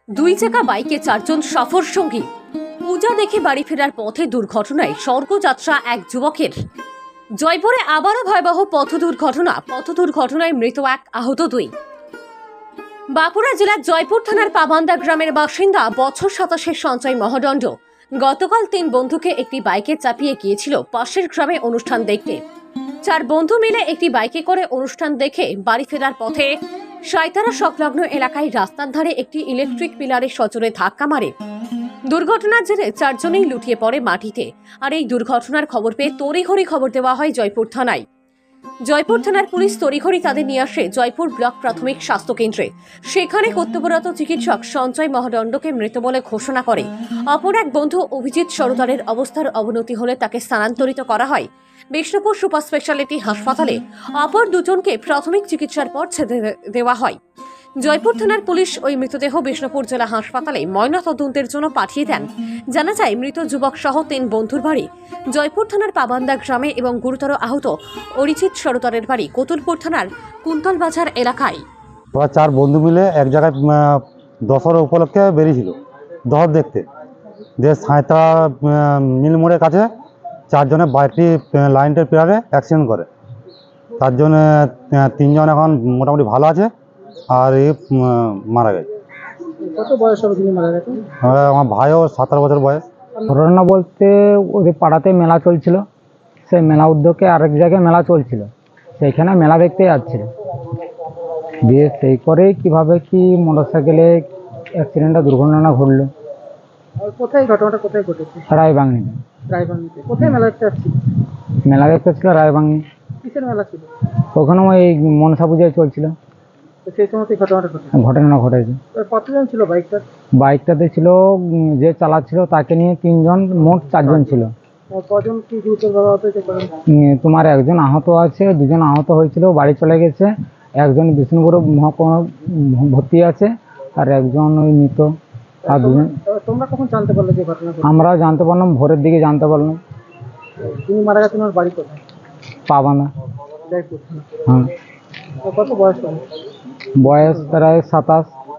দুই চাকা বাইকে চারজন সফর সঙ্গী পূজা দেখে বাড়ি ফেরার পথে দুর্ঘটনায় স্বর্গযাত্রা এক যুবকের। জয়পুরে আবারও ভয়াবহ পথ দুর্ঘটনায় মৃত এক, আহত দুই। বাঁকুড়া জেলার জয়পুর থানার পাবান্দা গ্রামের বাসিন্দা বছর 27 সঞ্জয় মহদণ্ড গতকাল 3 বন্ধুকে একটি বাইকে চাপিয়ে গিয়েছিল পাশের গ্রামে অনুষ্ঠান দেখতে। 4 বন্ধু মিলে একটি বাইকে করে অনুষ্ঠান দেখে বাড়ি ফেরার পথে সাঁইতারা সংলগ্ন এলাকায় রাস্তার ধারে একটি ইলেকট্রিক পিলারে সজোরে ধাক্কা মারে। দুর্ঘটনার জেরে 4 জনেই লুটিয়ে পড়ে মাটিতে। আর এই দুর্ঘটনার খবর পেয়ে তড়িঘড়ি খবর দেওয়া হয় জয়পুর থানায়। জয়পুর থানার পুলিশ তড়িঘড়ি তাদের নিয়ে আসে জয়পুর ব্লক প্রাথমিক স্বাস্থ্য কেন্দ্রে। সেখানে কর্তব্যরত চিকিৎসক সঞ্জয় মহদণ্ডকে মৃত বলে ঘোষণা করে। অপর এক বন্ধু অভিজিৎ সরদারের অবস্থার অবনতি হলে তাকে স্থানান্তরিত করা হয় বিষ্ণুপুর সুপার স্পেশালিটি হাসপাতালে। অপর দুজনকে প্রাথমিক চিকিৎসার পর ছেড়ে দেওয়া হয়। জয়পুর থানার পুলিশ ওই মৃতদেহ বিষ্ণুপুর জেলা হাসপাতালে ময়নাতদন্তের জন্য পাঠিয়ে দেন। জানা যায় মৃত যুবক সহ 3 বন্ধুর বাড়ি জয়পুর থানার পাবান্দা গ্রামে এবং গুরুতর আহত অরিজিৎ সরদারের বাড়ি কতুলপুর থানার কুন্তল বাজার এলাকায়। ওরা 4 বন্ধু মিলে এক জায়গায় দশহরা উপলক্ষে বেরিয়েছিল দহর দেখতে। যে সাঁইতারা মিল মোড়ের কাছে 4 জনে বাইকটি লাইনটার পিলারে অ্যাক্সিডেন্ট করে। তার জন্য 3 জন এখন মোটামুটি ভালো আছে, আর এই মারা গেছে। কত বয়স হবে তিনি মারা গেছেন? আমার ভাইও 17 বছর বয়স। ঘটনা বলতে ওদের পাড়াতে মেলা চলছিল, সেই মেলা উদ্যোগে আরেক জায়গায় মেলা চলছিল, সেইখানে মেলা দেখতে যাচ্ছিল। দিয়ে সেই করেই কিভাবে কি মোটরসাইকেলে অ্যাক্সিডেন্টটা দুর্ঘটনা ঘটলো। আর কোথায় ঘটনাটা কোথায় ঘটেছে? রায়বাংনিতে। রায়বাংনিতে কোথায় মেলা দেখতে যাচ্ছিল? মেলা দেখতে ছিল রায়বাংনি। কিসের মেলা ছিল? ওখানে ওই মনসা পূজায় চলছিল। তো সেই সময় ঘটনাটা ঘটেছে। ঘটনা ঘটেছে। কতজন ছিল বাইকটা? বাইকটাতে ছিল যে চালাচ্ছিল তাকে নিয়ে 3 জন, মোট 4 জন ছিল। আর কজন কি গুরুতরভাবে আহত হয়েছে? তোমার একজন আহত আছে, 2 জন আহত হয়েছিল, বাড়ি চলে গেছে। একজন বিষ্ণুপুর মহকুমা ভর্তি আছে, আর একজন ওই মৃত। আর 2 জন। তোমরা কখন জানতে পারলে যে ঘটনা ঘটেছে? আমরা জানতে পারলাম ভোরের দিকে জানতে পারলাম। তিনি মারা গেছেন, ওর বাড়ি কোথায়? পাবানা। জয়পুর। হ্যাঁ। কত বয়স হবে? বয়স প্রায় 27।